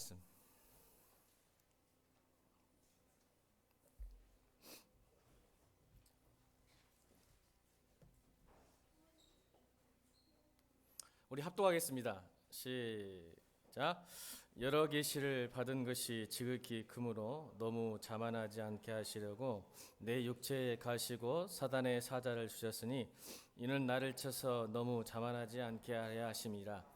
말씀. 우리 합독하겠습니다. 시작. 여러 계시를 받은 것이 지극히 금으로 너무 자만하지 않게 하시려고 내 육체에 가시고 사단의 사자를 주셨으니 이는 나를 쳐서 너무 자만하지 않게 하려 하심이라.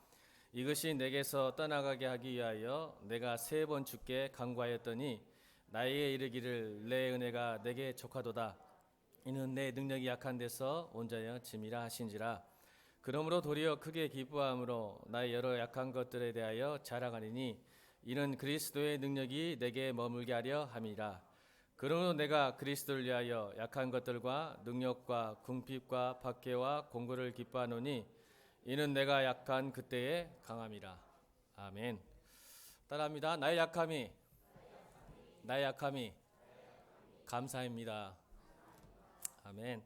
이것이 내게서 떠나가게 하기 위하여 내가 3번 주께 간구하였더니 나에게 이르기를 내 은혜가 내게 족하도다. 이는 내 능력이 약한 데서 온전히 짐이라 하신지라. 그러므로 도리어 크게 기뻐함으로 나의 여러 약한 것들에 대하여 자랑하리니 이는 그리스도의 능력이 내게 머물게 하려 함이라. 그러므로 내가 그리스도를 위하여 약한 것들과 능력과 궁핍과 박해와 공고를 기뻐하노니 이는 내가 약한 그때에 강함이라. 아멘. 따라합니다. 나의 약함이 감사입니다. 아멘.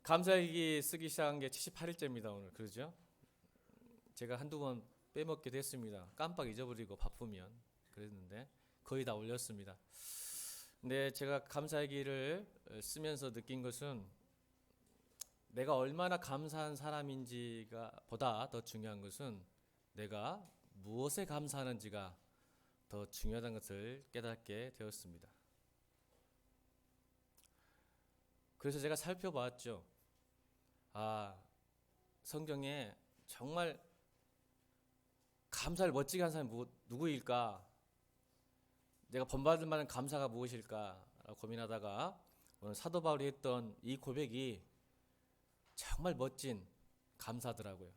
감사일기 쓰기 시작한 게 78일째입니다. 오늘 그러죠? 제가 한두 번 빼먹기도 했습니다. 깜빡 잊어버리고 바쁘면 그랬는데 거의 다 올렸습니다. 근데 제가 감사일기를 쓰면서 느낀 것은 내가 얼마나 감사한 사람인지가 보다 더 중요한 것은 내가 무엇에 감사하는지가 더 중요하다는 것을 깨닫게 되었습니다. 그래서 제가 살펴봤죠. 성경에 정말 감사를 멋지게 한 사람이 누구일까? 내가 본받을 만한 감사가 무엇일까? 고민하다가 오늘 사도 바울이 했던 이 고백이 정말 멋진 감사더라고요.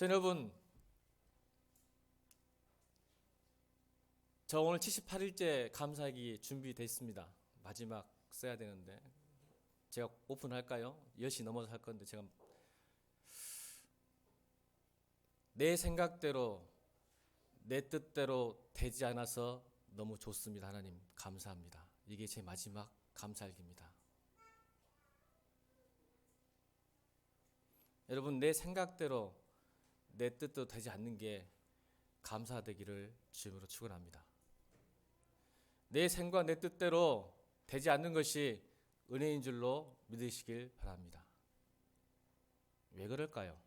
여러분, 저 오늘 78일째 감사하기 준비됐습니다. 마지막 써야 되는데 제가 오픈할까요? 10시 넘어서 할 건데 제가 내 생각대로 내 뜻대로 되지 않아서 너무 좋습니다. 하나님 감사합니다. 이게 제 마지막 감사일기입니다. 여러분, 내 생각대로 내 뜻대로 되지 않는 게 감사되기를 주님으로 축원합니다. 내 생각 내 뜻대로 되지 않는 것이 은혜인 줄로 믿으시길 바랍니다. 왜 그럴까요?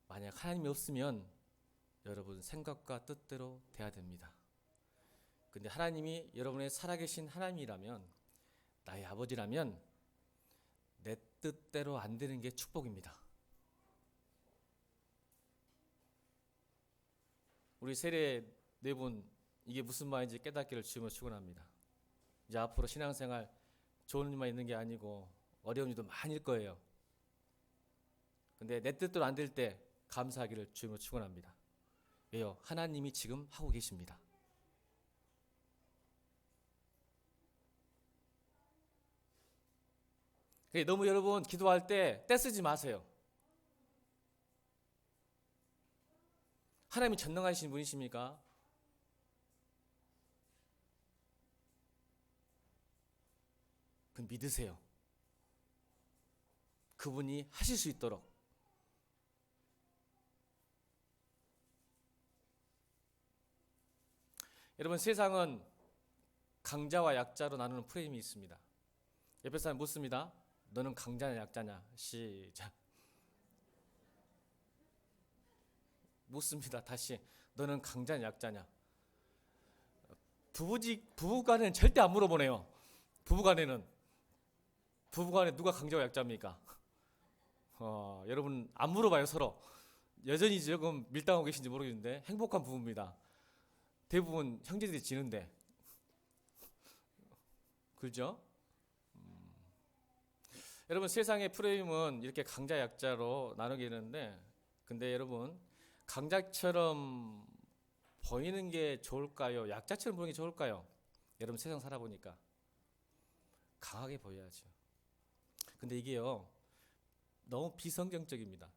만약 하나님이 없으면 여러분 생각과 뜻대로 돼야 됩니다. 근데 하나님이 여러분의 살아계신 하나님이라면, 나의 아버지라면 내 뜻대로 안 되는 게 축복입니다. 우리 세례 4분 이게 무슨 말인지 깨닫기를 주님으로 축원합니다. 이제 앞으로 신앙생활 좋은 일만 있는 게 아니고 어려운 일도 많을 거예요. 근데 내 뜻대로 안 될 때 감사하기를 주님으로 축원합니다. 왜요? 하나님이 지금 하고 계십니다. 너무 여러분 기도할 때 떼쓰지 마세요. 하나님이 전능하신 분이십니까? 그 믿으세요. 그분이 하실 수 있도록. 여러분, 세상은 강자와 약자로 나누는 프레임이 있습니다. 옆에 사람 묻습니다. 너는 강자냐 약자냐? 시작. 묻습니다. 다시. 너는 강자냐 약자냐? 부부간에는 절대 안 물어보네요. 부부간에 누가 강자와 약자입니까? 여러분 안 물어봐요. 서로. 여전히 조금 밀당하고 계신지 모르겠는데 행복한 부부입니다. 대부분 형제들이 지는데 그렇죠? 여러분, 세상의 프레임은 이렇게 강자 약자로 나누게 되는데, 근데 여러분 강자처럼 보이는 게 좋을까요? 약자처럼 보이는 게 좋을까요? 여러분 세상 살아보니까 강하게 보여야죠. 근데 이게요 너무 비성경적입니다.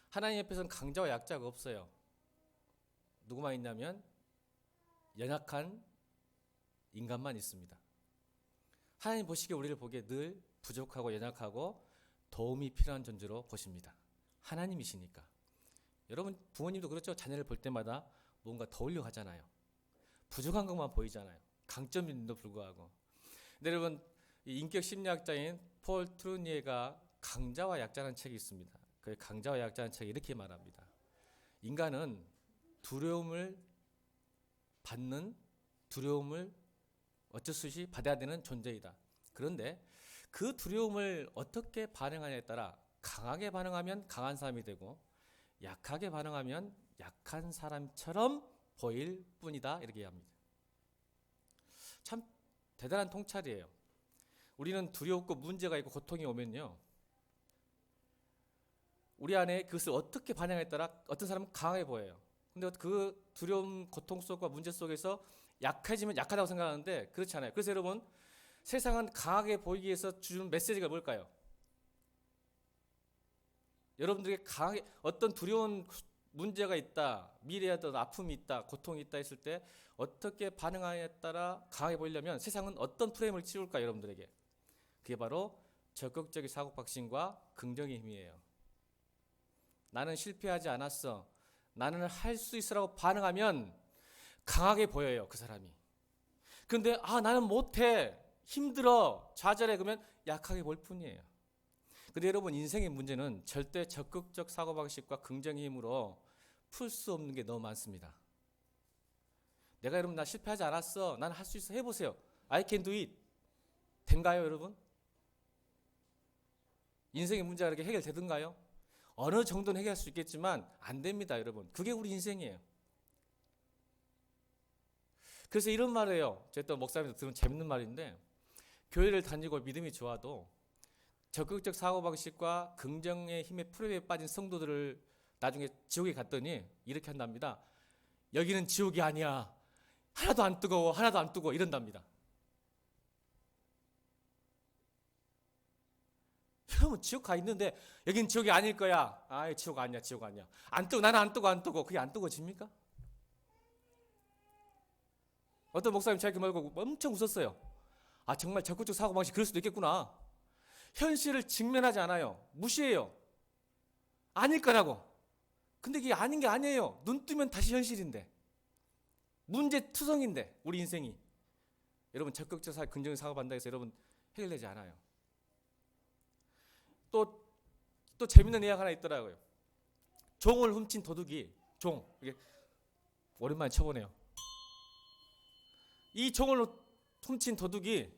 하나님 옆에서는 강자와 약자가 없어요. 누구만 있냐면 연약한 인간만 있습니다. 하나님 보시기에 우리를 보기에 늘 부족하고 연약하고 도움이 필요한 존재로 보십니다. 하나님이시니까. 여러분 부모님도 그렇죠. 자녀를 볼 때마다 뭔가 더 올려 하잖아요. 부족한 것만 보이잖아요. 강점인데도 불구하고. 근데 여러분 이 인격 심리학자인 폴 트루니에가 강자와 약자라는 책이 있습니다. 그 강자와 약자라는 책이 이렇게 말합니다. 인간은 두려움을 어쩔 수 없이 받아야 되는 존재이다. 그런데 그 두려움을 어떻게 반응하냐에 따라 강하게 반응하면 강한 사람이 되고 약하게 반응하면 약한 사람처럼 보일 뿐이다. 이렇게 합니다. 참 대단한 통찰이에요. 우리는 두렵고 문제가 있고 고통이 오면요, 우리 안에 그것을 어떻게 반영에 따라 어떤 사람은 강하게 보여요. 근데 그 두려움, 고통 속과 문제 속에서 약해지면 약하다고 생각하는데 그렇지 않아요. 그래서 여러분 세상은 강하게 보이기 위해서 주는 메시지가 뭘까요? 여러분들에게 강하게 어떤 두려운 문제가 있다, 미래에 어떤 아픔이 있다, 고통이 있다 했을 때 어떻게 반응하냐에 따라 강하게 보이려면 세상은 어떤 프레임을 씌울까 여러분들에게? 그게 바로 적극적인 사고 방식과 긍정의 힘이에요. 나는 실패하지 않았어. 나는 할 수 있어라고 반응하면 강하게 보여요, 그 사람이. 그런데 나는 못해, 힘들어, 좌절해, 그러면 약하게 보일 뿐이에요. 근데 여러분 인생의 문제는 절대 적극적 사고방식과 긍정의 힘으로 풀 수 없는 게 너무 많습니다. 내가 여러분 나 실패하지 않았어, 난 할 수 있어, 해보세요. I can do it. 된가요 여러분? 인생의 문제가 그렇게 해결되던가요? 어느 정도는 해결할 수 있겠지만 안 됩니다 여러분. 그게 우리 인생이에요. 그래서 이런 말을 해요. 제가 또 목사님한테 들은 재밌는 말인데, 교회를 다니고 믿음이 좋아도 적극적 사고방식과 긍정의 힘에 프레임에 빠진 성도들을 나중에 지옥에 갔더니 이렇게 한답니다. 여기는 지옥이 아니야. 하나도 안 뜨거워, 하나도 안 뜨거워, 이런답니다. 여러분 지옥 가 있는데 여긴 지옥이 아닐 거야. 지옥 아니야, 지옥 아니야. 안 뜨고, 나는 안 뜨고, 안 뜨고. 그게 안 뜨거워집니까? 어떤 목사님 제가 말고 엄청 웃었어요. 정말 적극적 사고방식 그럴 수도 있겠구나. 현실을 직면하지 않아요. 무시해요. 아닐 거라고. 근데 이게 아닌 게 아니에요. 눈 뜨면 다시 현실인데, 문제투성인데 우리 인생이. 여러분 적극적 긍정적 사고반다 해서 여러분 해결되지 않아요. 또 재밌는 이야기 하나 있더라고요. 종을 훔친 도둑이, 이게 오랜만에 쳐보네요. 이 종을 훔친 도둑이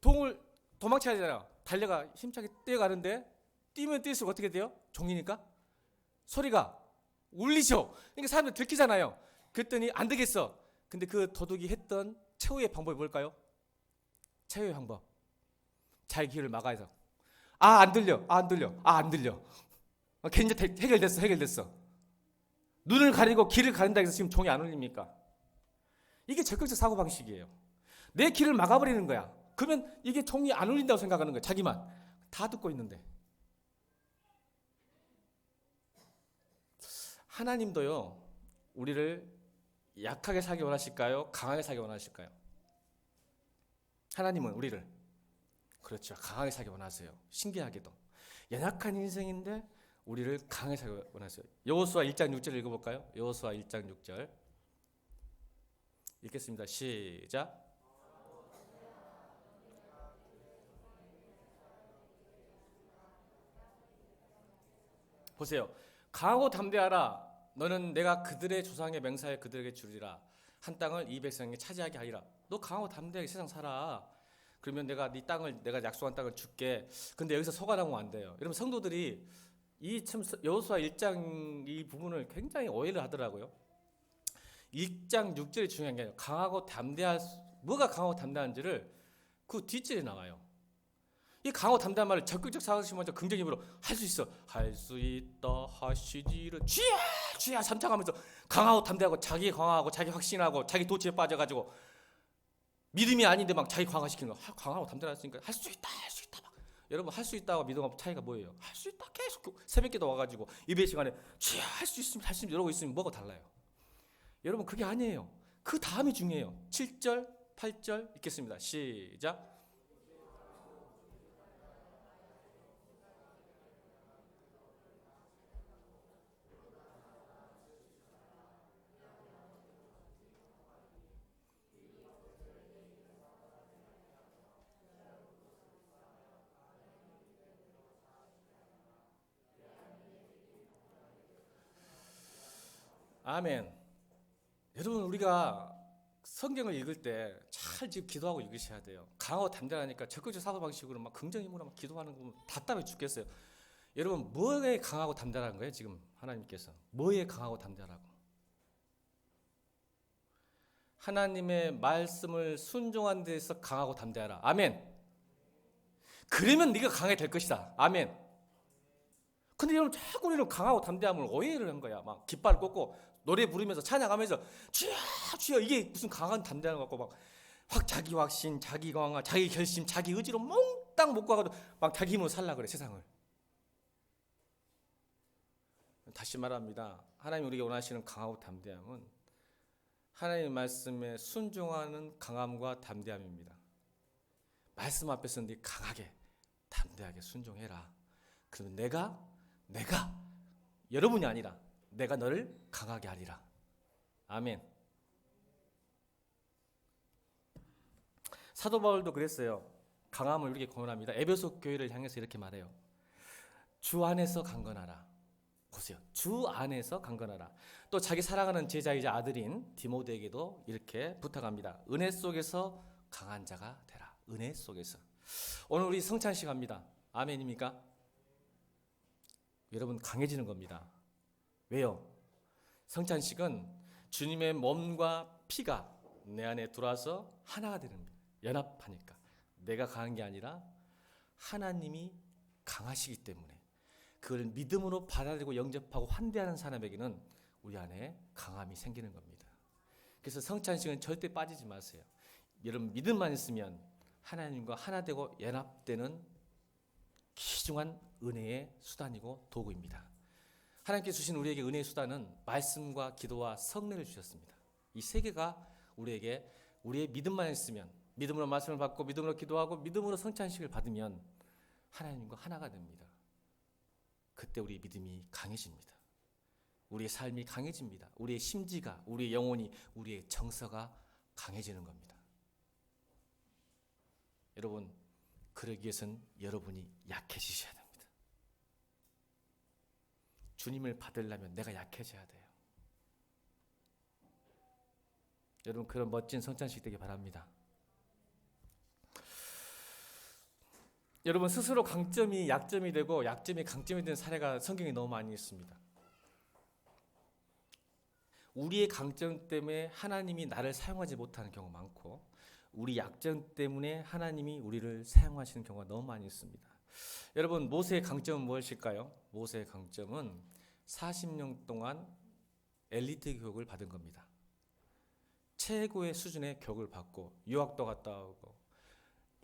종을 도망쳐야 되잖아요. 달려가 힘차게 뛰어가는데 뛰면 뛸수록 어떻게 돼요? 종이니까 소리가 울리죠. 그러니까 사람들 들키잖아요. 그랬더니 안 되겠어. 근데 그 도둑이 했던 최후의 방법이 뭘까요? 최후의 방법, 자기 귀를 막아서 안 들려. 이제 해결됐어. 눈을 가리고 귀를 가린다 해서 지금 종이 안 울립니까? 이게 적극적 사고방식이에요. 내 귀를 막아버리는 거야. 그러면 이게 종이 안 울린다고 생각하는 거야. 자기만 다 듣고 있는데. 하나님도요, 우리를 약하게 살기 원하실까요? 강하게 살기 원하실까요? 하나님은 우리를, 그렇죠, 강하게 살기 원하세요. 신기하게도 연약한 인생인데 우리를 강하게 살기 원하세요. 여호수아 1장 6절 읽어볼까요? 여호수아 1장 6절 읽겠습니다. 시작. 보세요. 강하고 담대하라. 너는 내가 그들의 조상의 맹세하여 그들에게 주리라. 한 땅을 이 백성에게 차지하게 하리라. 너 강하고 담대하게 세상 살아. 그러면 내가 네 땅을, 내가 약속한 땅을 줄게. 근데 여기서 속아나면 안 돼요. 여러분 성도들이 이 참 여호수아 1장 이 부분을 굉장히 오해를 하더라고요. 1장 6절이 중요한 게 아니에요. 강하고 담대할, 뭐가 강하고 담대한지를 그 뒷절에 나와요. 이 강하고 담대한 말을 적극적 사고방식 먼저 긍정 힘으로 할 수 있어. 할 수 있다 하시지를 쥐야 삼창하면서 강하고 담대하고, 자기 강하고 자기 확신하고 자기 도취에 빠져가지고 믿음이 아닌데 막 자기 강화시키는 거. 강하고 담대했으니까 할 수 있다 막. 여러분 할 수 있다고 믿음과 차이가 뭐예요? 할 수 있다 계속 새벽기도 와가지고 예배 시간에 할 수 있으면 이러고 있으면 뭐가 달라요? 여러분 그게 아니에요. 그 다음이 중요해요. 7절 8절 읽겠습니다. 시작. 아멘. 여러분, 우리가 성경을 읽을 때 잘 지금 기도하고 읽으셔야 돼요. 강하고 담대하니까 적극적 사고 방식으로 막 긍정힘으로 막 기도하는 거 보면 답답해 죽겠어요. 여러분, 뭐에 강하고 담대한 거예요? 지금 하나님께서 뭐에 강하고 담대하라고? 하나님의 말씀을 순종한 데서 강하고 담대하라. 아멘. 그러면 네가 강하게 될 것이다. 아멘. 근데 여러분, 자꾸 우리는 강하고 담대함을 오해를 한 거야. 막 깃발을 꽂고 노래 부르면서 찬양하면서 주여 주여, 이게 무슨 강한 담대함 갖고 막 자기 확신, 자기 강화, 자기 결심, 자기 의지로 몽땅 못 가가지고 막 자기 힘으로 살라 그래, 세상을. 다시 말합니다. 하나님 우리가 원하시는 강하고 담대함은 하나님의 말씀에 순종하는 강함과 담대함입니다. 말씀 앞에서 네 강하게 담대하게 순종해라. 그러면 내가 여러분이 아니라 내가 너를 강하게 하리라. 아멘. 사도 바울도 그랬어요. 강함을 이렇게 권합니다. 에베소 교회를 향해서 이렇게 말해요. 주 안에서 강건하라. 보세요. 주 안에서 강건하라. 또 자기 사랑하는 제자이자 아들인 디모데에게도 이렇게 부탁합니다. 은혜 속에서 강한 자가 되라. 은혜 속에서. 오늘 우리 성찬식 합니다. 아멘입니까? 여러분, 강해지는 겁니다. 왜요? 성찬식은 주님의 몸과 피가 내 안에 들어와서 하나가 되는 거예요. 연합하니까. 내가 강한 게 아니라 하나님이 강하시기 때문에 그걸 믿음으로 받아들이고 영접하고 환대하는 사람에게는 우리 안에 강함이 생기는 겁니다. 그래서 성찬식은 절대 빠지지 마세요. 여러분, 믿음만 있으면 하나님과 하나 되고 연합되는 귀중한 은혜의 수단이고 도구입니다. 하나님께서 주신 우리에게 은혜의 수단은 말씀과 기도와 성례를 주셨습니다. 이 세 개가 우리에게 우리의 믿음만 있으면, 믿음으로 말씀을 받고 믿음으로 기도하고 믿음으로 성찬식을 받으면 하나님과 하나가 됩니다. 그때 우리의 믿음이 강해집니다. 우리의 삶이 강해집니다. 우리의 심지가, 우리의 영혼이, 우리의 정서가 강해지는 겁니다. 여러분, 그러기 위해서는 여러분이 약해지셔야 됩니다. 주님을 받으려면 내가 약해져야 돼요. 여러분, 그런 멋진 성찬식 되길 바랍니다. 여러분, 스스로 강점이 약점이 되고 약점이 강점이 되는 사례가 성경에 너무 많이 있습니다. 우리의 강점 때문에 하나님이 나를 사용하지 못하는 경우가 많고, 우리 약점 때문에 하나님이 우리를 사용하시는 경우가 너무 많이 있습니다. 여러분, 모세의 강점은 무엇일까요? 모세의 강점은 40년 동안 엘리트 교육을 받은 겁니다. 최고의 수준의 교육을 받고 유학도 갔다 오고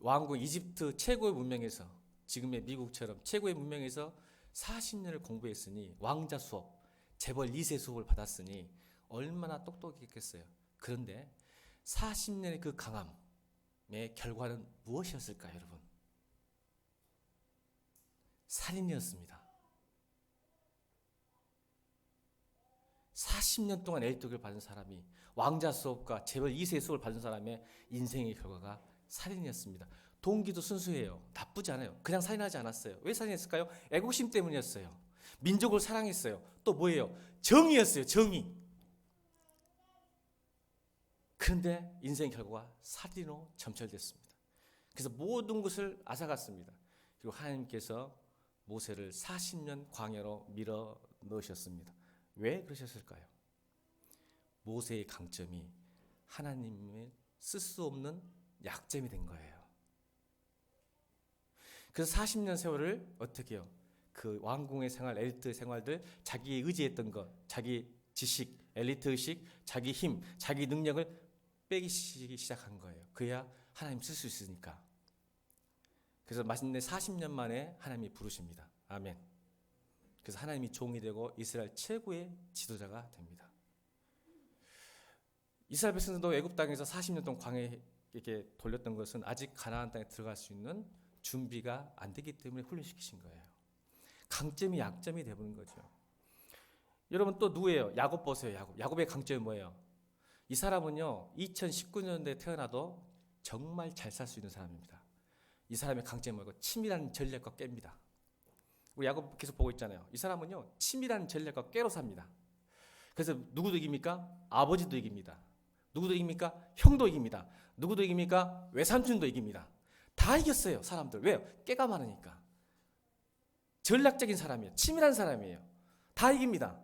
왕국 이집트 최고의 문명에서, 지금의 미국처럼 최고의 문명에서 40년을 공부했으니, 왕자 수업, 재벌 2세 수업을 받았으니 얼마나 똑똑했겠어요. 그런데 40년의 그 강함의 결과는 무엇이었을까요, 여러분? 살인이었습니다. 40년 동안 엘리트를 받은 사람이, 왕자 수업과 재벌 2세 수업을 받은 사람의 인생의 결과가 살인이었습니다. 동기도 순수해요. 나쁘지 않아요. 그냥 살인하지 않았어요. 왜 살인했을까요? 애국심 때문이었어요. 민족을 사랑했어요. 또 뭐예요? 정의였어요. 정의. 그런데 인생의 결과가 살인으로 점철됐습니다. 그래서 모든 것을 앗아갔습니다. 그리고 하나님께서 모세를 40년 광야로 밀어 넣으셨습니다. 왜 그러셨을까요? 모세의 강점이 하나님의 쓸 수 없는 약점이 된 거예요. 그래서 40년 세월을 어떻게 해요? 그 왕궁의 생활, 엘리트 생활들, 자기 의지했던 것, 자기 지식, 엘리트 의식, 자기 힘, 자기 능력을 빼기 시작한 거예요. 그래야 하나님 쓸 수 있으니까. 그래서 마침내 40년 만에 하나님이 부르십니다. 아멘. 그래서 하나님이 종이 되고 이스라엘 최고의 지도자가 됩니다. 이스라엘 백성들도 애굽 땅에서 40년 동안 광야에 이렇게 돌렸던 것은 아직 가나안 땅에 들어갈 수 있는 준비가 안 되기 때문에 훈련시키신 거예요. 강점이 약점이 되버린 거죠. 여러분, 또 누구예요? 야곱 보세요. 야곱의 강점이 뭐예요? 이 사람은요, 2019년도에 태어나도 정말 잘 살 수 있는 사람입니다. 이 사람의 강점이 뭐고? 치밀한 전략과 꾀입니다. 우리 야곱 계속 보고 있잖아요. 이 사람은요, 치밀한 전략과 꾀로 삽니다. 그래서 누구도 이깁니까? 아버지도 이깁니다. 누구도 이깁니까? 형도 이깁니다. 누구도 이깁니까? 외삼촌도 이깁니다. 다 이겼어요, 사람들. 왜요? 깨가 많으니까. 전략적인 사람이에요. 치밀한 사람이에요. 다 이깁니다.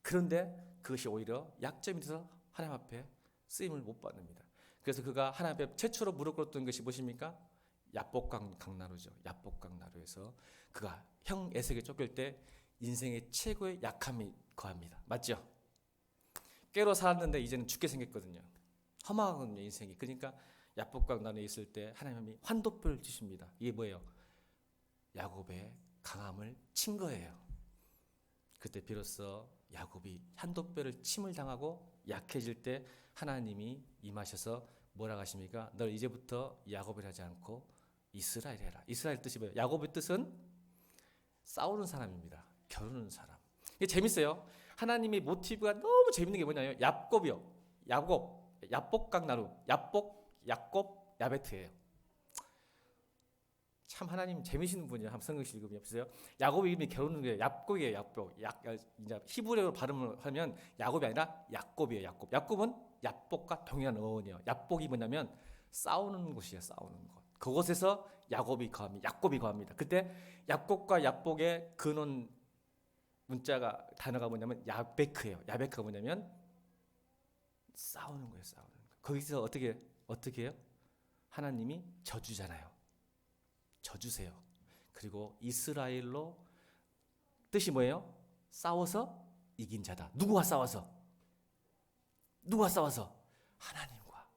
그런데 그것이 오히려 약점이 돼서 하나님 앞에 쓰임을 못 받습니다. 그래서 그가 하나님 앞에 최초로 무릎 꿇었던 것이 무엇입니까? 야복강나루죠. 야복강나루에서 그가 형 에색에 쫓길 때 인생의 최고의 약함이 거합니다. 맞죠? 깨로 살았는데 이제는 죽게 생겼거든요. 험하거든요, 인생이. 그러니까 야복강나루에 있을 때 하나님이 환도뼈를 주십니다. 이게 뭐예요? 야곱의 강함을 친 거예요. 그때 비로소 야곱이 환도뼈를 침을 당하고 약해질 때 하나님이 임하셔서 뭐라고 하십니까? 널 이제부터 야곱이라 하지 않고 이스라엘 해라. 이스라엘 뜻이 뭐예요? 야곱의 뜻은 싸우는 사람입니다. 겨루는 사람. 이게 재밌어요. 하나님의 모티브가 너무 재밌는 게 뭐냐면 야곱이요. 야복강나루, 야곱, 야베트예요. 참 하나님 재미있는 분이에요. 한번 성경시 읽으면 보세요. 야곱의 이름이 겨루는 게 야곱이에요. 이제 히브리어로 발음을 하면 야곱이 아니라 야곱이에요. 야곱은 야복과 동일한 어원이에요. 야복이 뭐냐면 싸우는 곳이에요. 싸우는 곳. 그곳에서 야곱이 거합니다. 그때 야곱과 야복의 근원 문자가 단어가 뭐냐면 야베크예요. 야베크가 뭐냐면 싸우는 거예요. 싸우는 거. 거기서 어떻게 해요? 하나님이 저주잖아요. 저주세요. 그리고 이스라엘로 뜻이 뭐예요? 싸워서 이긴 자다. 누구와 싸워서? 하나님과.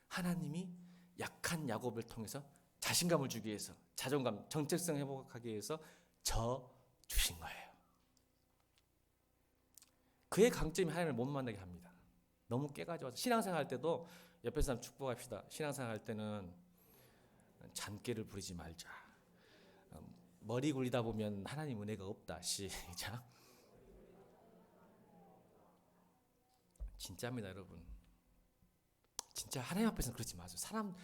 하나님이 약한 야곱을 통해서 자신감을 주기 위해서, 자존감, 정체성 회복하기 위해서 저 주신 거예요. 그의 강점이 하나님을 못 만나게 합니다. 너무 깨가지고 신앙생활 할 때도 옆에 사람 축복합시다. 신앙생활 할 때는 잔꾀를 부리지 말자. 머리 굴리다 보면 하나님 은혜가 없다. 시작. 진짜입니다, 여러분. 진짜 하나님 앞에서는 그러지 마세요. 사람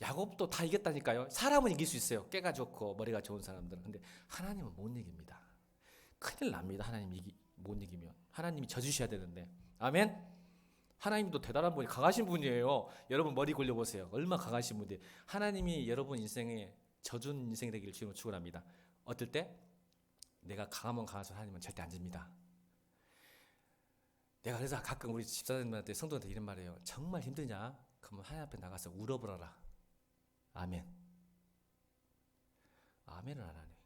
야곱도 다 이겼다니까요. 사람은 이길 수 있어요. 깨가 좋고 머리가 좋은 사람들은. 근데 하나님은 못 이깁니다. 큰일 납니다. 하나님 못 이기면. 하나님이 져주셔야 되는데. 아멘. 하나님도 대단한 분이 강하신 분이에요. 여러분 머리 굴려보세요. 얼마나 강하신 분인데 하나님이 여러분 인생에 져준 인생이 되기를 주님으로 축원합니다. 어떨 때? 내가 강하면 강해서 하나님은 절대 안 집니다. 내가 그래서 가끔 우리 집사님한테 성도한테 이런 말해요. 정말 힘드냐? 그러면 하나님 앞에 나가서 울어보라라. 아멘. 아멘을 안 하네.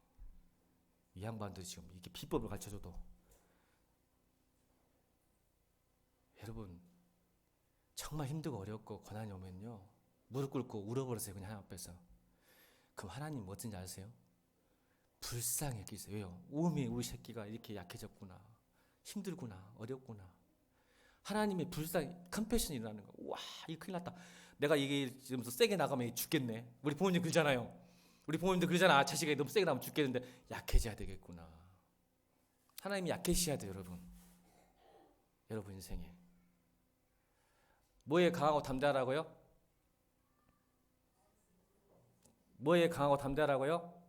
이 양반도 지금 이렇게 비법을 가르쳐줘도 여러분 정말 힘들고 어렵고 고난이 오면요 무릎 꿇고 울어버리세요. 그냥 하나님 앞에서. 그럼 하나님 뭐 어떤지 아세요? 불쌍히 여기세요. 왜요? 우리 새끼가 이렇게 약해졌구나. 힘들구나. 어렵구나. 하나님의 컴패션이 일어나는 거야. 와, 이거 큰일 났다. 내가 이게 지금 세게 나가면 죽겠네. 우리 부모님 그러잖아요. 우리 부모님들 그러잖아. 자식이 너무 세게 나가면 죽겠는데 약해져야 되겠구나. 하나님이 약해지셔야 돼요, 여러분. 여러분 인생에. 뭐에 강하고 담대하라고요? 뭐에 강하고 담대하라고요?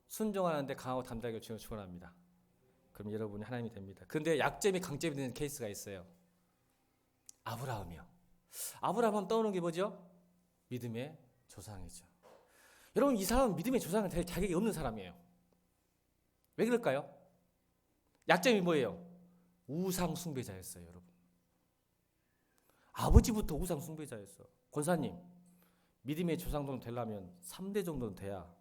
순종하는데 강하고 담대하게 주님을 축원합니다. 그럼 여러분이 하나님이 됩니다. 그런데 약점이 강점이 되는 케이스가 있어요. 아브라함이요. 아브라함 떠오르는 게 뭐죠? 믿음의 조상이죠. 여러분 이 사람은 믿음의 조상은 될 자격이 없는 사람이에요. 왜 그럴까요? 약점이 뭐예요? 우상 숭배자였어요, 여러분. 아버지부터 우상 숭배자였어. 권사님, 믿음의 조상 정도 되려면 3대 정도는 돼야,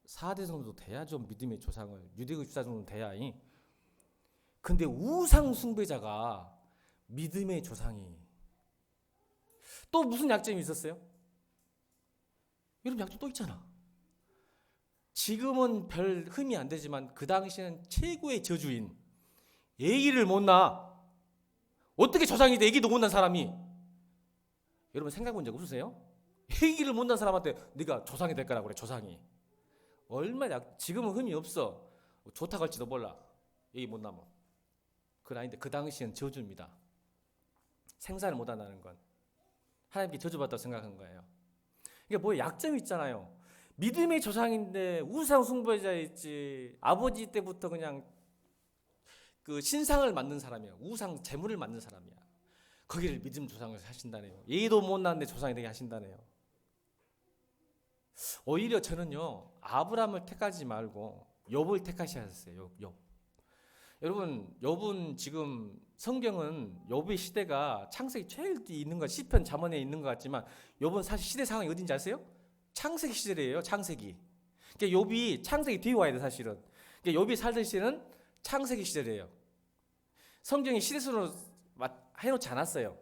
4대 정도 돼야 좀 믿음의 조상을, 유대국 집사 정도는 돼야. 근데 우상 숭배자가 믿음의 조상이 또 무슨 약점이 있었어요? 여러분 약점 또 있잖아. 지금은 별 흠이 안 되지만 그 당시에는 최고의 저주인 애기를 못 낳아. 어떻게 조상이 돼? 애기도 못 낳은 사람이. 여러분 생각해 본 적 없으세요? 애기를 못 낳은 사람한테 네가 조상이 될 거라고 그래. 조상이. 얼마나 지금은 흠이 없어. 좋다고 할지도 몰라. 애기 못 낳으면. 그건 아닌데 그 당시엔 저주입니다. 생산을 못 한다는 건 하나님께 저주받다고 생각한 거예요. 이게 뭐 약점이 있잖아요. 믿음의 조상인데 우상 숭배자였지. 아버지 때부터 그냥 그 신상을 만든 사람이야. 우상 재물을 만든 사람이야. 거기를 믿음 조상을 하신다네요. 예의도 못났는데 조상이 되게 하신다네요. 오히려 저는요, 아브라함을 택하지 말고 욥을 택하셔야 했어요. 욥. 여러분, 욥은 지금 성경은 욥의 시대가 창세기 제일 뒤에 있는 것, 시편 잠언에 있는 것 같지만 욥은 사실 시대 상황이 어딘지 아세요? 창세기 시대예요. 창세기. 그러니까 욥이 창세기 뒤에 와야 돼 사실은. 그러니까 욥이 살던 시대는 창세기 시대래요. 성경이 시대순으로 해놓지 않았어요.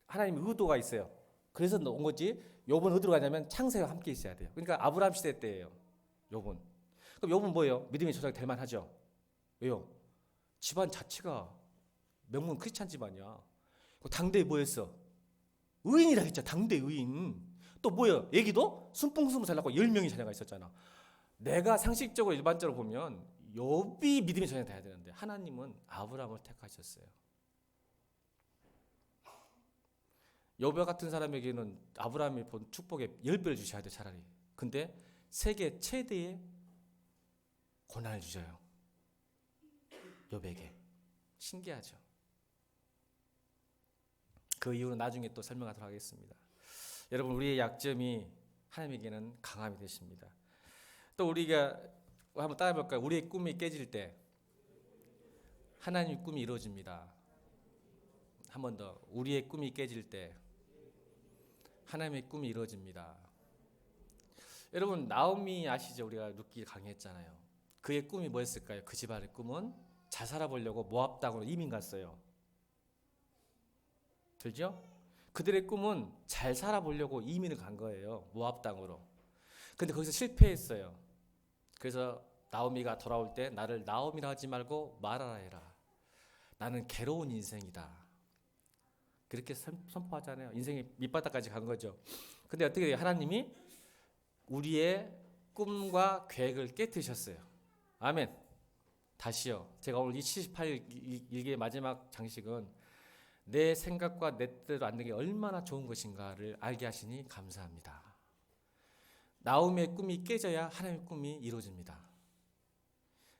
하나님 의도가 있어요. 그래서 온 거지. 욥은 어디로 가냐면 창세기와 함께 있어야 돼요. 그러니까 아브라함 시대 때예요. 욥은. 그럼 욥은 뭐예요? 믿음의 조상이 될 만하죠. 왜요? 집안 자체가 명문 크리스찬 집안이야. 당대에 뭐였어? 의인이라 했죠. 당대 의인. 또 뭐예요? 애기도 순풍순풍 잘 낳고 10명이 자녀가 있었잖아. 내가 상식적으로 일반적으로 보면 욥이 믿음의 자녀가 돼야 되는데 하나님은 아브라함을 택하셨어요. 욥 같은 사람에게는 아브라함이 본 축복의 10배를 주셔야 돼 차라리. 근데 세계 최대의 고난을 주셔요. 욥에게. 신기하죠. 그 이유는 나중에 또 설명하도록 하겠습니다. 여러분, 우리의 약점이 하나님에게는 강함이 되십니다. 또 우리가 한번 따라해볼까요? 우리의 꿈이 깨질 때 하나님의 꿈이 이루어집니다. 한 번 더. 우리의 꿈이 깨질 때 하나님의 꿈이 이루어집니다. 여러분, 나오미 아시죠? 우리가 룻기 강의했잖아요. 그의 꿈이 뭐였을까요? 그 집안의 꿈은 잘 살아보려고 모압 땅으로 이민 갔어요. 들죠? 그들의 꿈은 잘 살아보려고 이민을 간 거예요. 모압 땅으로. 근데 거기서 실패했어요. 그래서 나오미가 돌아올 때 나를 나오미라 하지 말고 마라라 해라. 나는 괴로운 인생이다. 그렇게 선포하잖아요. 인생이 밑바닥까지 간 거죠. 근데 어떻게 돼요? 하나님이 우리의 꿈과 계획을 깨뜨리셨어요. 아멘. 다시요. 제가 오늘 이 78일 일기의 마지막 장식은 내 생각과 내 뜻대로 안 되는 게 얼마나 좋은 것인가를 알게 하시니 감사합니다. 나오미의 꿈이 깨져야 하나님의 꿈이 이루어집니다.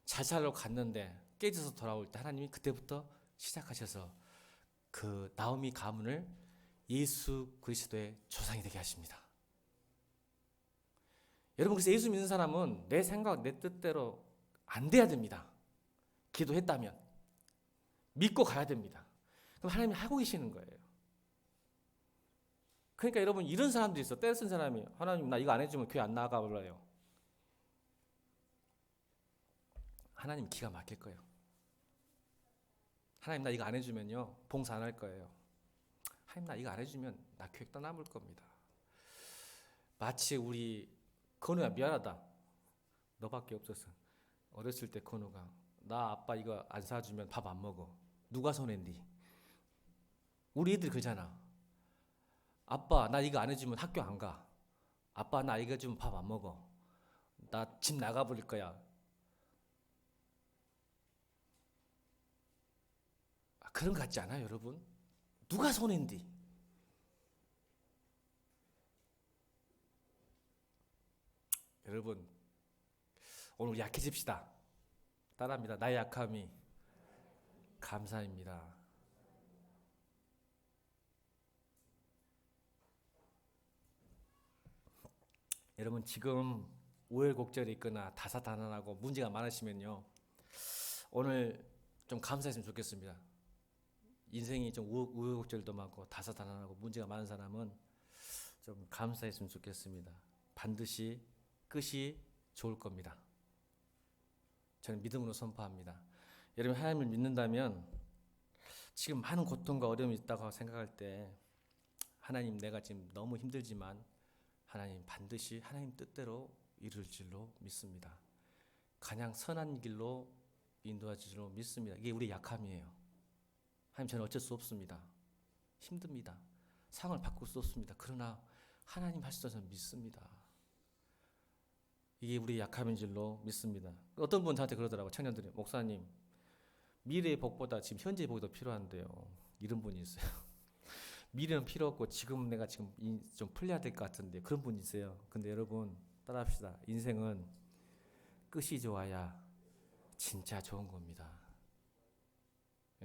잘 살러 갔는데 깨져서 돌아올 때 하나님이 그때부터 시작하셔서 그 나오미 가문을 예수 그리스도의 조상이 되게 하십니다. 여러분, 그래서 예수 믿는 사람은 내 생각, 내 뜻대로 안 돼야 됩니다. 기도했다면 믿고 가야 됩니다. 그럼 하나님이 하고 계시는 거예요. 그러니까 여러분, 이런 사람들이 있어. 떼 쓴 사람이 하나님 나 이거 안 해주면 교회 안 나가 버려요. 하나님 기가 막힐 거예요. 하나님 나 이거 안 해주면요 봉사 안 할 거예요. 하나님 나 이거 안 해주면 나 교회 떠나볼 겁니다. 마치 우리 건우야 미안하다. 너밖에 없어서. 어렸을 때 건우가 나 아빠 이거 안 사주면 밥 안 먹어. 누가 손해인디? 우리 애들 그러잖아. 아빠 나 이거 안 해주면 학교 안 가. 아빠 나 이거 주면 밥 안 먹어. 나 집 나가버릴 거야. 그런 것 같지 않아요 여러분? 누가 손해인디? 여러분, 오늘 약해집시다. 따라합니다. 나의 약함이 감사입니다. 여러분, 지금 우여곡절이 있거나 다사다난하고 문제가 많으시면요 오늘 좀 감사했으면 좋겠습니다. 인생이 좀 우여곡절도 많고 다사다난하고 문제가 많은 사람은 좀 감사했으면 좋겠습니다. 반드시 끝이 좋을 겁니다. 저는 믿음으로 선포합니다. 여러분, 하나님을 믿는다면 지금 많은 고통과 어려움이 있다고 생각할 때 하나님 내가 지금 너무 힘들지만 하나님 반드시 하나님 뜻대로 이룰 줄로 믿습니다. 가장 선한 길로 인도할 줄로 믿습니다. 이게 우리의 약함이에요. 하나님 저는 어쩔 수 없습니다. 힘듭니다. 상황을 바꿀 수 없습니다. 그러나 하나님 하시던 저는 믿습니다. 이게 우리의 약함인 줄로 믿습니다. 어떤 분 저한테 그러더라고요. 청년들이 목사님 미래의 복보다 지금 현재의 복이 더 필요한데요. 이런 분이 있어요. 미래는 필요 없고 지금 내가 지금 좀 풀려야 될 것 같은데 그런 분이 있어요. 근데 여러분 따라합시다. 인생은 끝이 좋아야 진짜 좋은 겁니다.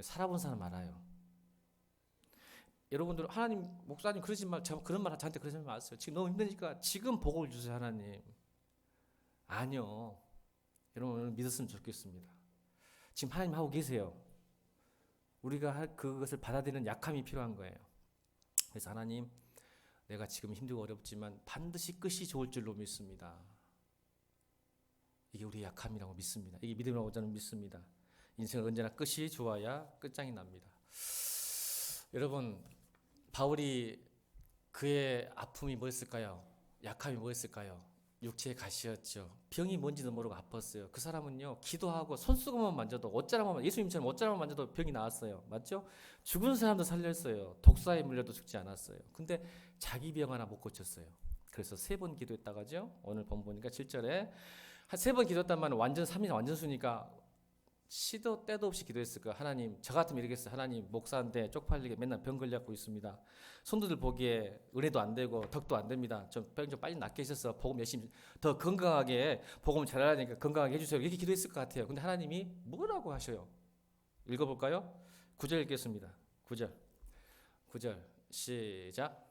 살아본 사람 알아요. 여러분들 하나님 목사님 그러지 말, 그런 말 저한테 그러지 마세요. 지금 너무 힘드니까 지금 복을 주세요 하나님. 아니요. 여러분 믿었으면 좋겠습니다. 지금 하나님 하고 계세요. 우리가 그것을 받아들이는 약함이 필요한 거예요. 그래서 하나님 내가 지금 힘들고 어렵지만 반드시 끝이 좋을 줄로 믿습니다. 이게 우리의 약함이라고 믿습니다. 이게 믿음이라고 저는 믿습니다. 인생은 언제나 끝이 좋아야 끝장이 납니다. 여러분 바울이 그의 아픔이 뭐였을까요? 약함이 뭐였을까요? 육체의 가시였죠. 병이 뭔지도 모르고 아팠어요. 그 사람은요 기도하고 손수건만 만져도 옷자락만 예수님처럼 옷자락만 만져도 병이 나았어요. 맞죠? 죽은 사람도 살렸어요. 독사에 물려도 죽지 않았어요. 근데 자기 병 하나 못 고쳤어요. 그래서 3번 기도했다가죠. 오늘 본 보니까 7절에 한 3번 기도했단 말은 완전 3인 완전수니까 시도 때도 없이 기도했을 거야. 하나님 저 같으면 이러겠어요. 하나님 목사인데 쪽팔리게 맨날 병 걸려갖고 있습니다. 손도들 보기에 은혜도 안 되고 덕도 안 됩니다. 병 좀 빨리 낫게 해주셔서 복음 열심히 더 건강하게 복음 잘하니까 건강하게 해주세요. 이렇게 기도했을 것 같아요. 근데 하나님이 뭐라고 하셔요? 읽어볼까요? 9절 읽겠습니다. 9절 시작.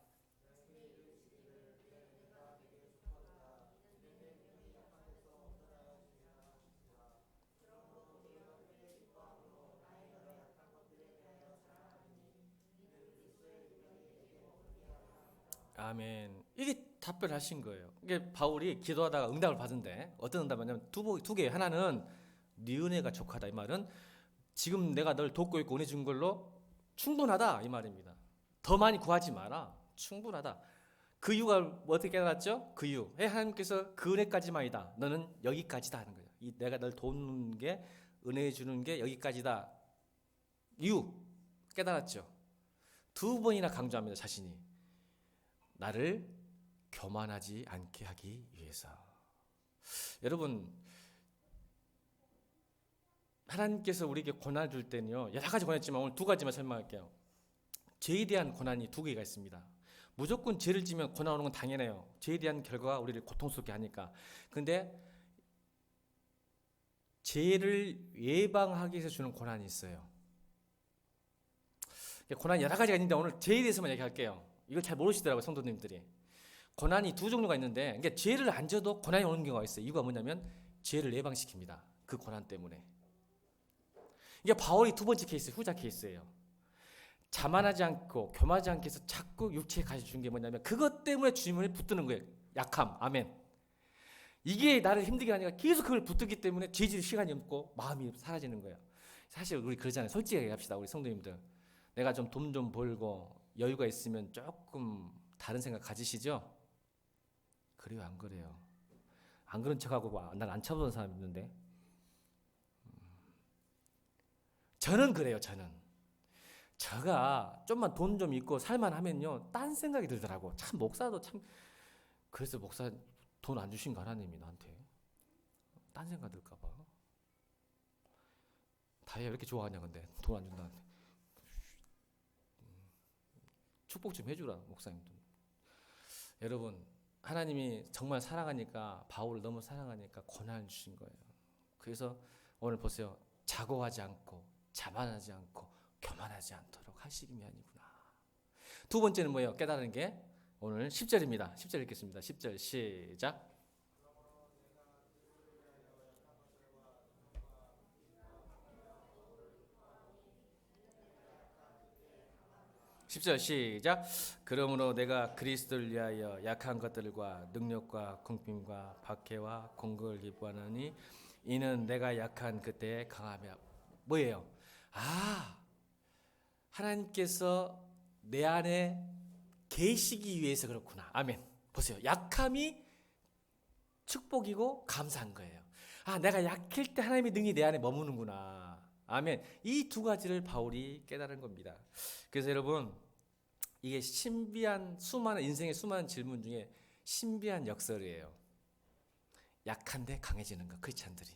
아멘. 이게 답변하신 거예요. 이게 바울이 기도하다가 응답을 받은데 어떤 응답이냐면 두 개. 하나는 네 은혜가 족하다. 이 말은 지금 내가 널 돕고 있고 은혜 준 걸로 충분하다 이 말입니다. 더 많이 구하지 마라. 충분하다. 그 이유가 어떻게 깨달았죠? 그 이유. 하나님께서 그 은혜까지만이다. 너는 여기까지다 하는 거예요. 내가 널 돕는 게 은혜 주는 게 여기까지다. 이유 깨달았죠. 2번이나 강조합니다. 자신이. 나를 교만하지 않게 하기 위해서. 여러분 하나님께서 우리에게 고난을 줄 때는요 여러 가지 고난했지만 오늘 2가지만 설명할게요. 죄에 대한 고난이 2개가 있습니다. 무조건 죄를 지면 고난 오는 건 당연해요. 죄에 대한 결과가 우리를 고통스럽게 하니까. 근데 죄를 예방하기 위해서 주는 고난이 있어요. 고난이 여러 가지가 있는데 오늘 죄에 대해서만 얘기할게요. 이걸 잘 모르시더라고요, 성도님들이. 고난이 2 종류가 있는데, 그러니까 죄를 안 져도 고난이 오는 경우가 있어요. 이유가 뭐냐면 죄를 예방시킵니다. 그 고난 때문에. 이게 바울이 2번째 케이스, 후자 케이스예요. 자만하지 않고 교만하지 않게 해서 자꾸 육체에 가시 준 게 뭐냐면 그것 때문에 주님을 붙드는 거예요. 약함, 아멘. 이게 나를 힘들게 하니까 계속 그걸 붙들기 때문에 죄질 시간이 없고 마음이 사라지는 거예요. 사실 우리 그러잖아요. 솔직하게 합시다, 우리 성도님들. 내가 좀 돈 좀 벌고 여유가 있으면 조금 다른 생각 가지시죠? 그래요, 안 그래요? 안 그런 척하고 난 안 쳐보는 사람 있는데. 저는 그래요. 제가 좀만 돈 좀 있고 살만하면요 딴 생각이 들더라고. 참 목사도 참. 그래서 목사 돈 안 주신 거 하나님이 나한테 딴 생각 들까봐. 다이아 왜 이렇게 좋아하냐 근데 돈 안 준다는데. 축복 좀 해주라 목사님도. 여러분 하나님이 정말 사랑하니까 바울을 너무 사랑하니까 고난을 주신 거예요. 그래서 오늘 보세요. 자고하지 않고 자만하지 않고 교만하지 않도록 하시기 위함이구나. 2번째는 뭐예요? 깨달은 게 오늘 10절입니다. 10절 읽겠습니다. 10절 시작. 10절 시작. 그러므로 내가 그리스도를 위하여 약한 것들과 능력과 궁핍과 박해와 공격을 기뻐하느니 이는 내가 약한 그때에 강함이라. 뭐예요? 하나님께서 내 안에 계시기 위해서 그렇구나. 아멘. 보세요. 약함이 축복이고 감사한 거예요. 내가 약할 때 하나님의 능력이 내 안에 머무는구나. 아멘. 이 2가지를 바울이 깨달은 겁니다. 그래서 여러분 이게 신비한 수많은 인생의 수많은 질문 중에 신비한 역설이에요. 약한데 강해지는 것, 크리스찬들이.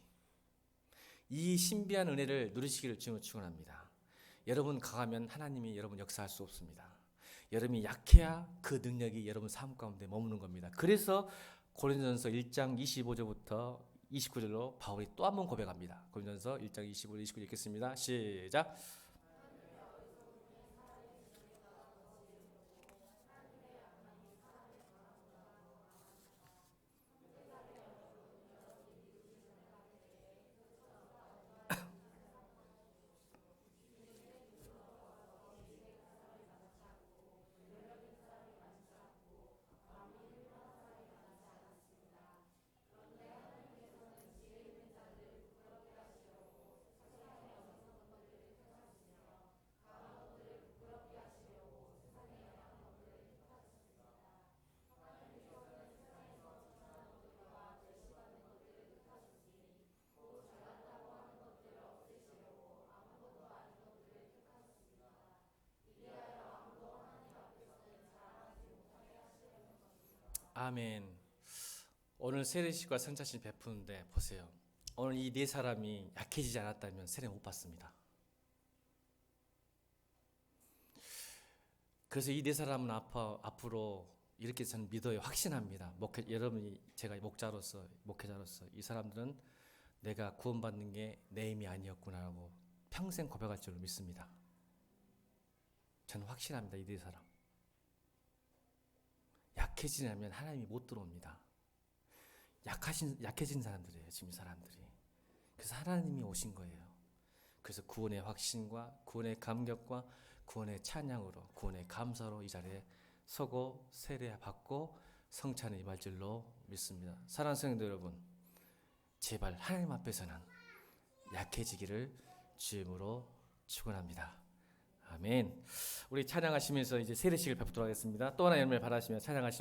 이 신비한 은혜를 누리시기를 주님으로 축원합니다. 여러분 강하면 하나님이 여러분 역사할 수 없습니다. 여러분이 약해야 그 능력이 여러분 삶 가운데 머무는 겁니다. 그래서 고린도전서 1장 25절부터 29절로 바울이 또 한 번 고백합니다. 고린도전서 1장 25절 29절 읽겠습니다. 시작. 아멘. 오늘 세례식과 선차신 베푸는데 보세요. 오늘 이 네 사람이 약해지지 않았다면 세례 못 받습니다. 그래서 이 네 사람은 앞으로 이렇게 저는 믿어요. 확신합니다. 여러분이 제가 목회자로서 이 사람들은 내가 구원받는 게 내 힘이 아니었구나라고 평생 고백할 줄로 믿습니다. 저는 확신합니다. 이 네 사람. 약해지냐면 하나님이 못 들어옵니다. 약해진 사람들이에요. 지금 이 사람들이. 그래서 하나님이 오신 거예요. 그래서 구원의 확신과 구원의 감격과 구원의 찬양으로 구원의 감사로 이 자리에 서고 세례 받고 성찬에 임할 줄로 믿습니다. 사랑하는 성도 여러분, 제발 하나님 앞에서는 약해지기를 주임으로 축원합니다. 아멘. 우리 찬양하시면서 이제 세례식을 베푸도록 하겠습니다. 또 하나 연을 바라시며 찬양하시면